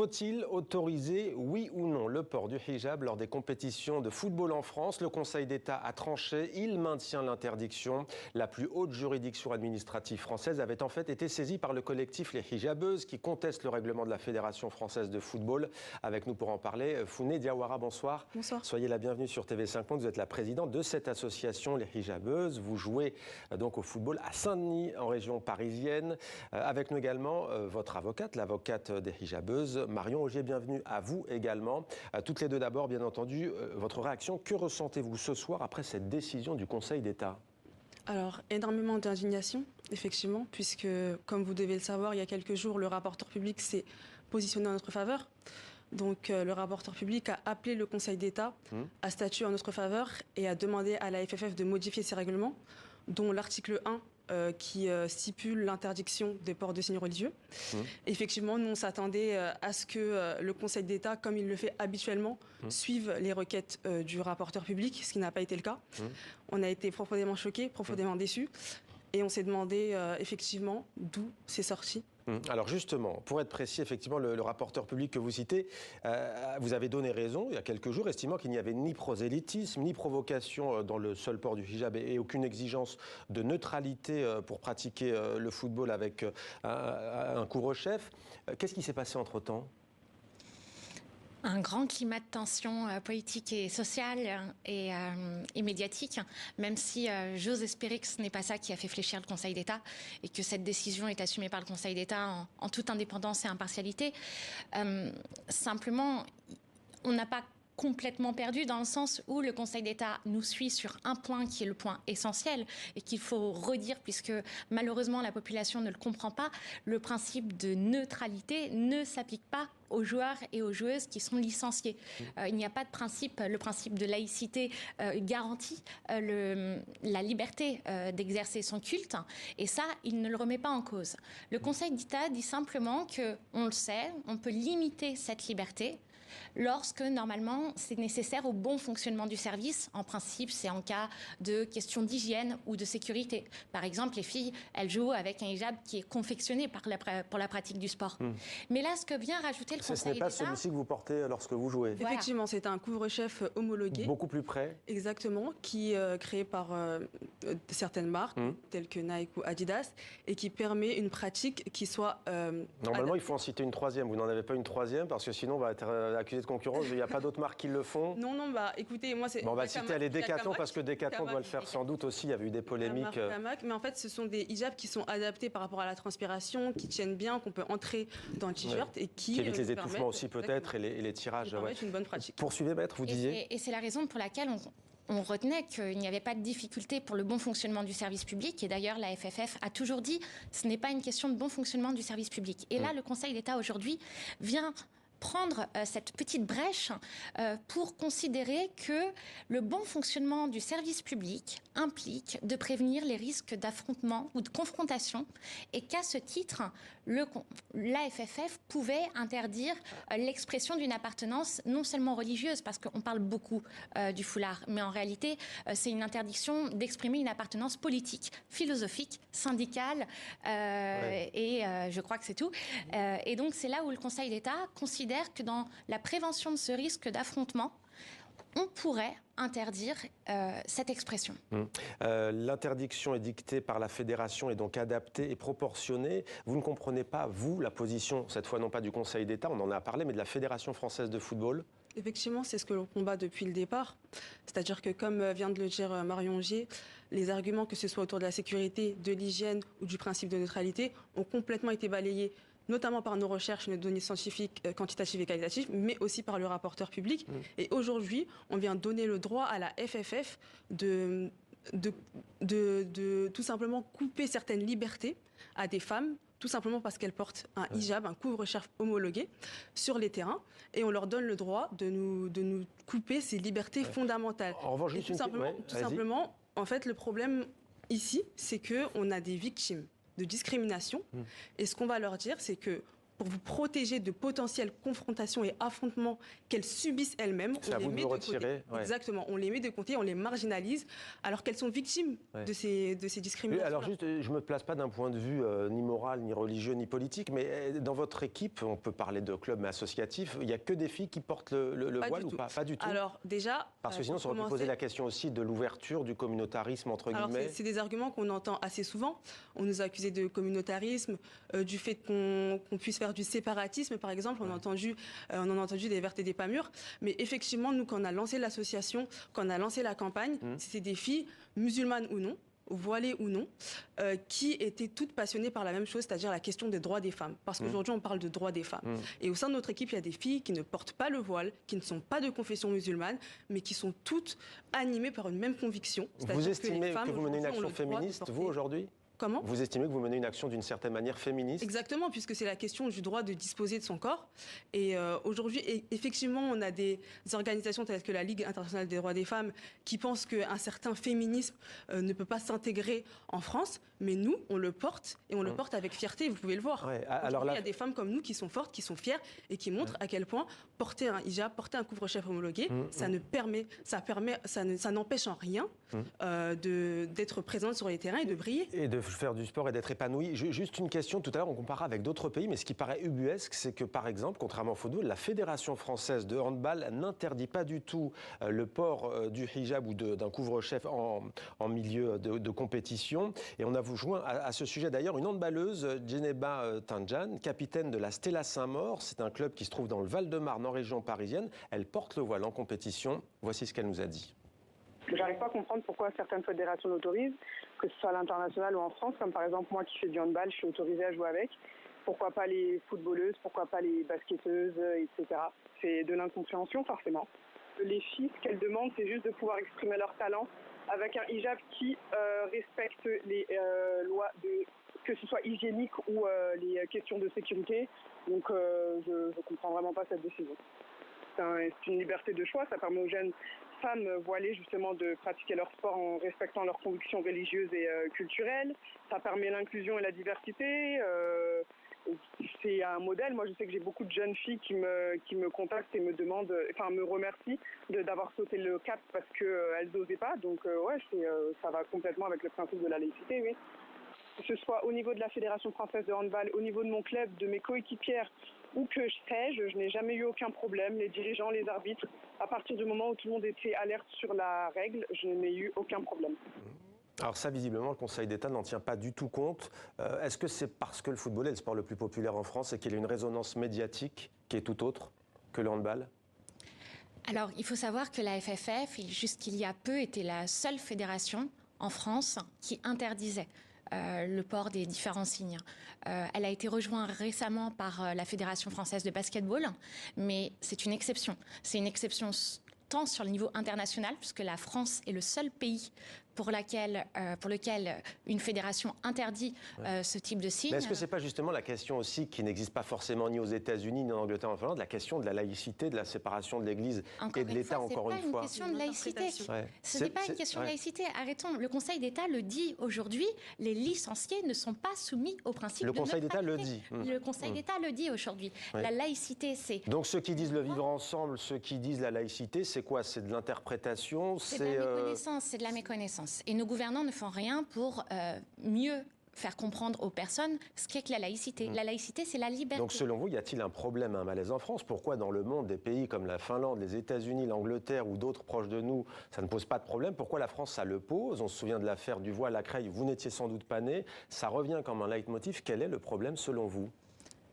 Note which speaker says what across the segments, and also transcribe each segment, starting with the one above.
Speaker 1: Faut-il autoriser, oui ou non, le port du hijab lors des compétitions de football en France? Le Conseil d'État a tranché, il maintient l'interdiction. La plus haute juridiction administrative française avait en fait été saisie par le collectif Les Hijabeuses qui conteste le règlement de la Fédération française de football. Avec nous pour en parler, Founé Diawara, bonsoir.
Speaker 2: Bonsoir.
Speaker 1: Soyez la bienvenue sur TV5 Monde. Vous êtes la présidente de cette association Les Hijabeuses. Vous jouez donc au football à Saint-Denis, en région parisienne. Avec nous également votre avocate, l'avocate des Hijabeuses, Marion Augier. Bienvenue à vous également. Toutes les deux d'abord, bien entendu, votre réaction. Que ressentez-vous ce soir après cette décision du Conseil d'État ?
Speaker 2: Alors, énormément d'indignation, effectivement, puisque, comme vous devez le savoir, il y a quelques jours, le rapporteur public s'est positionné en notre faveur. Donc, le rapporteur public a appelé le Conseil d'État à statuer en notre faveur et a demandé à la FFF de modifier ses règlements, dont l'article 1 qui stipule l'interdiction des ports de signes religieux. Effectivement, nous, on s'attendait à ce que le Conseil d'État, comme il le fait habituellement, suive les requêtes du rapporteur public, ce qui n'a pas été le cas. On a été profondément choqués, profondément déçus, et on s'est demandé effectivement d'où c'est sorti.
Speaker 1: Alors justement, pour être précis, effectivement, le rapporteur public que vous citez, vous avez donné raison il y a quelques jours, estimant qu'il n'y avait ni prosélytisme, ni provocation dans le seul port du hijab et aucune exigence de neutralité pour pratiquer le football avec un couvre-chef. Qu'est-ce qui s'est passé entre-temps ?
Speaker 3: Un grand climat de tension politique et sociale et médiatique, même si j'ose espérer que ce n'est pas ça qui a fait fléchir le Conseil d'État et que cette décision est assumée par le Conseil d'État en toute indépendance et impartialité. Simplement, on n'a pas complètement perdu dans le sens où le Conseil d'État nous suit sur un point qui est le point essentiel et qu'il faut redire puisque malheureusement la population ne le comprend pas. Le principe de neutralité ne s'applique pas aux joueurs et aux joueuses qui sont licenciés. Il n'y a pas de principe, le principe de laïcité garantit la liberté d'exercer son culte et ça, il ne le remet pas en cause. Le Conseil d'État dit simplement que, on le sait, on peut limiter cette liberté lorsque, normalement, c'est nécessaire au bon fonctionnement du service. En principe, c'est en cas de questions d'hygiène ou de sécurité. Par exemple, les filles, elles jouent avec un hijab qui est confectionné pour la pratique du sport. Mais là, ce que vient rajouter le Conseil d'État...
Speaker 1: Ce n'est pas celui-ci que vous portez lorsque vous jouez.
Speaker 2: Voilà. Effectivement, c'est un couvre-chef homologué.
Speaker 1: Beaucoup plus près.
Speaker 2: Exactement, qui est créé par certaines marques, telles que Nike ou Adidas, et qui permet une pratique qui soit...
Speaker 1: Normalement, il faut en citer une troisième. Vous n'en avez pas une troisième, parce que sinon, on va être accusé de concurrence. Il n'y a pas d'autres marques qui le font.
Speaker 2: Non, bah écoutez, moi c'est...
Speaker 1: Bon, on va citer les Decathlon, parce que Decathlon doit le faire sans doute aussi. Il y avait eu des polémiques.
Speaker 2: Mais en fait, ce sont des hijabs qui sont adaptés par rapport à la transpiration, qui tiennent bien, qu'on peut entrer dans le t-shirt et qui
Speaker 1: évitent les étouffements aussi peut-être et les tirages.
Speaker 2: C'est une bonne pratique.
Speaker 1: Poursuivez, maître, vous disiez.
Speaker 3: Et c'est la raison pour laquelle on retenait qu'il n'y avait pas de difficulté pour le bon fonctionnement du service public. Et d'ailleurs, la FFF a toujours dit ce n'est pas une question de bon fonctionnement du service public. Et là, le Conseil d'État aujourd'hui vient prendre cette petite brèche pour considérer que le bon fonctionnement du service public implique de prévenir les risques d'affrontement ou de confrontation et qu'à ce titre, l'AFFF pouvait interdire l'expression d'une appartenance non seulement religieuse, parce qu'on parle beaucoup du foulard, mais en réalité, c'est une interdiction d'exprimer une appartenance politique, philosophique, syndicale, et je crois que c'est tout. Et donc, c'est là où le Conseil d'État considère que dans la prévention de ce risque d'affrontement, on pourrait interdire cette expression.
Speaker 1: L'interdiction est dictée par la fédération et donc adaptée et proportionnée. Vous ne comprenez pas, vous, la position, cette fois non pas du Conseil d'État, on en a parlé, mais de la Fédération française de football?
Speaker 2: Effectivement, c'est ce que l'on combat depuis le départ. C'est-à-dire que, comme vient de le dire Marion Augier, les arguments, que ce soit autour de la sécurité, de l'hygiène ou du principe de neutralité, ont complètement été balayés, notamment par nos recherches, nos données scientifiques, quantitatives et qualitatives, mais aussi par le rapporteur public. Et aujourd'hui, on vient donner le droit à la FFF de tout simplement couper certaines libertés à des femmes, tout simplement parce qu'elles portent un hijab, un couvre-chef homologué, sur les terrains, et on leur donne le droit de nous couper ces libertés fondamentales.
Speaker 1: En revanche,
Speaker 2: tout simplement, en fait, le problème ici, c'est qu'on a des victimes de discrimination. Et ce qu'on va leur dire, c'est que pour vous protéger de potentielles confrontations et affrontements qu'elles subissent elles-mêmes.
Speaker 1: C'est à vous de vous retirer.
Speaker 2: Ouais. Exactement, on les met de côté, on les marginalise, alors qu'elles sont victimes de ces discriminations.
Speaker 1: Alors juste, je ne me place pas d'un point de vue ni moral, ni religieux, ni politique, mais dans votre équipe, on peut parler de club mais associatif, il n'y a que des filles qui portent le voile ou pas? Pas du tout.
Speaker 2: Alors déjà...
Speaker 1: Parce que sinon, ça aurait pu poser la question aussi de l'ouverture, du communautarisme, entre guillemets.
Speaker 2: C'est des arguments qu'on entend assez souvent. On nous a accusés de communautarisme, du fait qu'on puisse faire du séparatisme, par exemple. On en a entendu des vertes et des pas mûres. Mais effectivement, nous, quand on a lancé l'association, quand on a lancé la campagne, c'était des filles, musulmanes ou non, voilées ou non, qui étaient toutes passionnées par la même chose, c'est-à-dire la question des droits des femmes. Parce qu'aujourd'hui, on parle de droits des femmes. Et au sein de notre équipe, il y a des filles qui ne portent pas le voile, qui ne sont pas de confession musulmane, mais qui sont toutes animées par une même conviction.
Speaker 1: Vous estimez que vous menez une action féministe, vous, aujourd'hui ?
Speaker 2: Comment ?
Speaker 1: Vous estimez que vous menez une action d'une certaine manière féministe ?
Speaker 2: Exactement, puisque c'est la question du droit de disposer de son corps. Et aujourd'hui, effectivement, on a des organisations telles que la Ligue internationale des droits des femmes qui pensent qu'un certain féminisme ne peut pas s'intégrer en France. Mais nous, on le porte et on le porte avec fierté. Vous pouvez le voir. Ouais, alors là, il y a des femmes comme nous qui sont fortes, qui sont fières et qui montrent à quel point porter un hijab, porter un couvre-chef homologué, ça n'empêche en rien d'être présente sur les terrains et de briller.
Speaker 1: Et de faire du sport et d'être épanoui. Juste une question, tout à l'heure on comparait avec d'autres pays, mais ce qui paraît ubuesque, c'est que par exemple, contrairement au football, la Fédération française de handball n'interdit pas du tout le port du hijab ou d'un couvre-chef en milieu de compétition. Et on a joint à ce sujet d'ailleurs une handballeuse, Djeneba Tanjan, capitaine de la Stella Saint-Maur. C'est un club qui se trouve dans le Val-de-Marne, en région parisienne. Elle porte le voile en compétition. Voici ce qu'elle nous a dit.
Speaker 4: J'arrive pas à comprendre pourquoi certaines fédérations l'autorisent, que ce soit à l'international ou en France, comme par exemple moi qui fais du handball, je suis autorisée à jouer avec. Pourquoi pas les footballeuses, pourquoi pas les basketteuses, etc. C'est de l'incompréhension forcément. Les filles, ce qu'elles demandent, c'est juste de pouvoir exprimer leur talent avec un hijab qui respecte les lois, que ce soit hygiénique ou les questions de sécurité. Donc je ne comprends vraiment pas cette décision. C'est une liberté de choix, ça permet aux jeunes femmes voilées justement de pratiquer leur sport en respectant leurs convictions religieuses et culturelles. Ça permet l'inclusion et la diversité. C'est un modèle. Moi, je sais que j'ai beaucoup de jeunes filles qui me contactent et me demandent, enfin me remercient d'avoir sauté le cap parce qu'elles n'osaient pas. Donc ça va complètement avec le principe de la laïcité, oui. Que ce soit au niveau de la Fédération française de handball, au niveau de mon club, de mes coéquipières, où que je n'ai jamais eu aucun problème. Les dirigeants, les arbitres, à partir du moment où tout le monde était alerte sur la règle, je n'ai eu aucun problème.
Speaker 1: Alors ça, visiblement, le Conseil d'État n'en tient pas du tout compte. Est-ce que c'est parce que le football est le sport le plus populaire en France et qu'il a une résonance médiatique qui est tout autre que le handball ?
Speaker 3: Alors, il faut savoir que la FFF, jusqu'il y a peu, était la seule fédération en France qui interdisait le port des différents signes. Elle a été rejointe récemment par la Fédération française de basketball, mais c'est une exception. C'est une exception tant sur le niveau international, puisque la France est le seul pays pour lequel une fédération interdit ce type de signe.
Speaker 1: Mais est-ce que ce n'est pas justement la question aussi qui n'existe pas forcément ni aux États-unis ni en Angleterre ni en Finlande, la question de la laïcité, de la séparation de l'Église et de l'État, encore une fois ?
Speaker 3: Ce n'est pas une question de laïcité. Ce n'est pas une question de laïcité. Arrêtons. Le Conseil d'État le dit aujourd'hui, les licenciés ne sont pas soumis au principe de neutralité.
Speaker 1: Le Conseil d'État le dit.
Speaker 3: Le Conseil d'État le dit aujourd'hui. La laïcité, c'est...
Speaker 1: Donc ceux qui disent le vivre ensemble, ceux qui disent la laïcité, c'est quoi ? C'est de l'interprétation ?
Speaker 3: C'est de la méconnaissance, c'est de la méconnaissance. Et nos gouvernants ne font rien pour mieux faire comprendre aux personnes ce qu'est que la laïcité. La laïcité, c'est la liberté.
Speaker 1: Donc selon vous, y a-t-il un problème, un malaise en France ? Pourquoi dans le monde, des pays comme la Finlande, les États-Unis, l'Angleterre ou d'autres proches de nous, ça ne pose pas de problème ? Pourquoi la France, ça le pose ? On se souvient de l'affaire du voile à Creil, vous n'étiez sans doute pas né. Ça revient comme un leitmotiv. Quel est le problème selon vous ?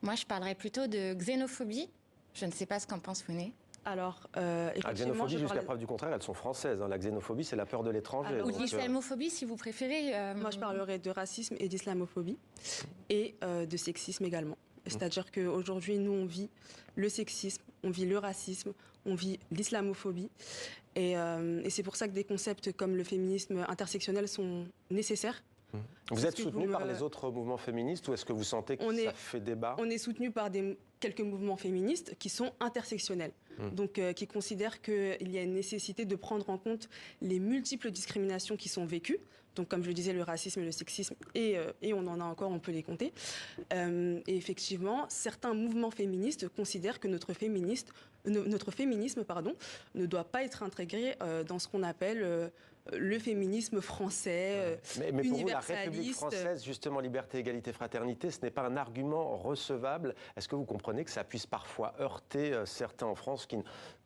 Speaker 3: Moi, je parlerais plutôt de xénophobie. Je ne sais pas ce qu'en pense Founé.
Speaker 2: Alors,
Speaker 1: la xénophobie, jusqu'à preuve du contraire, elles sont françaises. La xénophobie, c'est la peur de l'étranger.
Speaker 3: Ou de l'islamophobie, si vous préférez.
Speaker 2: Moi, je parlerai de racisme et d'islamophobie et de sexisme également. C'est-à-dire qu'aujourd'hui, nous, on vit le sexisme, on vit le racisme, on vit l'islamophobie. Et c'est pour ça que des concepts comme le féminisme intersectionnel sont nécessaires.
Speaker 1: Vous êtes soutenu par les autres mouvements féministes ou est-ce que vous sentez que ça fait débat ?
Speaker 2: On est soutenu par des quelques mouvements féministes qui sont intersectionnels, donc qui considèrent qu'il y a une nécessité de prendre en compte les multiples discriminations qui sont vécues. Donc, comme je le disais, le racisme et le sexisme, et on en a encore, on peut les compter. Et effectivement, certains mouvements féministes considèrent que notre féminisme ne doit pas être intégré dans ce qu'on appelle le féminisme français,
Speaker 1: mais pour vous, la
Speaker 2: universaliste.
Speaker 1: République française, justement, liberté, égalité, fraternité, ce n'est pas un argument recevable. Est-ce que vous comprenez que ça puisse parfois heurter certains en France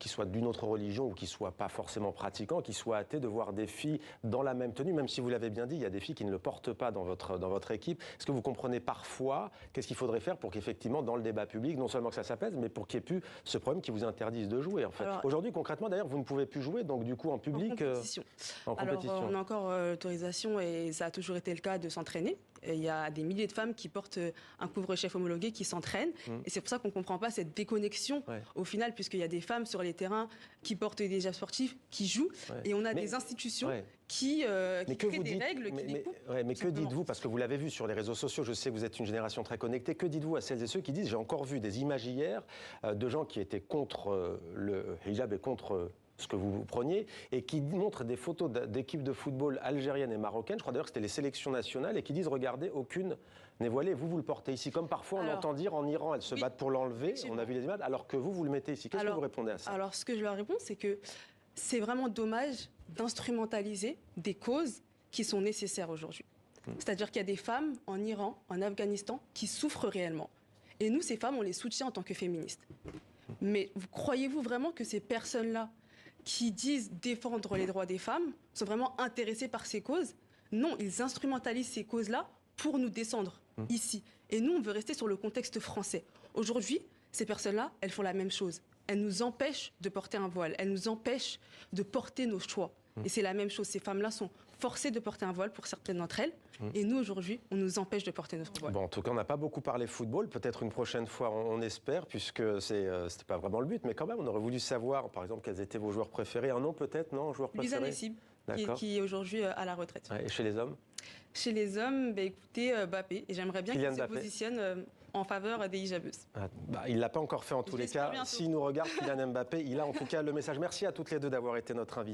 Speaker 1: qui soient d'une autre religion ou qui ne soient pas forcément pratiquants, qui soient athées, de voir des filles dans la même tenue, même si vous l'avez bien dit, il y a des filles qui ne le portent pas dans votre équipe. Est-ce que vous comprenez parfois qu'est-ce qu'il faudrait faire pour qu'effectivement, dans le débat public, non seulement que ça s'apaise, mais pour qu'il n'y ait plus ce problème qui vous interdise de jouer, en fait. Aujourd'hui, concrètement, d'ailleurs, vous ne pouvez plus jouer, donc du coup, en public...
Speaker 2: En compétition. Alors, on a encore l'autorisation, et ça a toujours été le cas, de s'entraîner. Il y a des milliers de femmes qui portent un couvre-chef homologué, qui s'entraînent. Et c'est pour ça qu'on ne comprend pas cette déconnexion, au final, puisqu'il y a des femmes sur les terrains qui portent des hijabs sportifs, qui jouent. Et on a des institutions qui créent des règles qui les coupent.
Speaker 1: Mais que dites-vous, parce que vous l'avez vu sur les réseaux sociaux, je sais que vous êtes une génération très connectée, que dites-vous à celles et ceux qui disent, j'ai encore vu des images hier de gens qui étaient contre le hijab et contre... ce que vous preniez, et qui montrent des photos d'équipes de football algériennes et marocaines, je crois d'ailleurs que c'était les sélections nationales, et qui disent, regardez, aucune n'est voilée, vous le portez ici. Comme parfois on entend dire, en Iran, elles se battent pour l'enlever, on a vu les images, alors que vous le mettez ici. Qu'est-ce que vous répondez à ça?
Speaker 2: Alors, ce que je leur réponds, c'est que c'est vraiment dommage d'instrumentaliser des causes qui sont nécessaires aujourd'hui. C'est-à-dire qu'il y a des femmes en Iran, en Afghanistan, qui souffrent réellement. Et nous, ces femmes, on les soutient en tant que féministes. Mais croyez-vous vraiment que ces personnes-là, qui disent défendre les droits des femmes, sont vraiment intéressés par ces causes? Non, ils instrumentalisent ces causes-là pour nous descendre ici. Et nous, on veut rester sur le contexte français. Aujourd'hui, ces personnes-là, elles font la même chose. Elles nous empêchent de porter un voile. Elles nous empêchent de porter nos choix. Et c'est la même chose. Ces femmes-là sont forcées de porter un voile pour certaines d'entre elles. Et nous, aujourd'hui, on nous empêche de porter notre voile.
Speaker 1: Bon, en tout cas, on n'a pas beaucoup parlé football. Peut-être une prochaine fois, on espère, puisque c'était pas vraiment le but. Mais quand même, on aurait voulu savoir, par exemple, quels étaient vos joueurs préférés. Un nom peut-être, non? Joueur préféré?
Speaker 2: Lisa Nessib, qui est aujourd'hui à la retraite.
Speaker 1: Et chez les hommes?
Speaker 2: Chez les hommes, écoutez, Mbappé. Et j'aimerais bien qu'il se positionne en faveur des hijabeuses.
Speaker 1: Il ne l'a pas encore fait en tous les cas. S'il nous regarde, Kylian Mbappé, il a en tout cas le message. Merci à toutes les deux d'avoir été notre invité.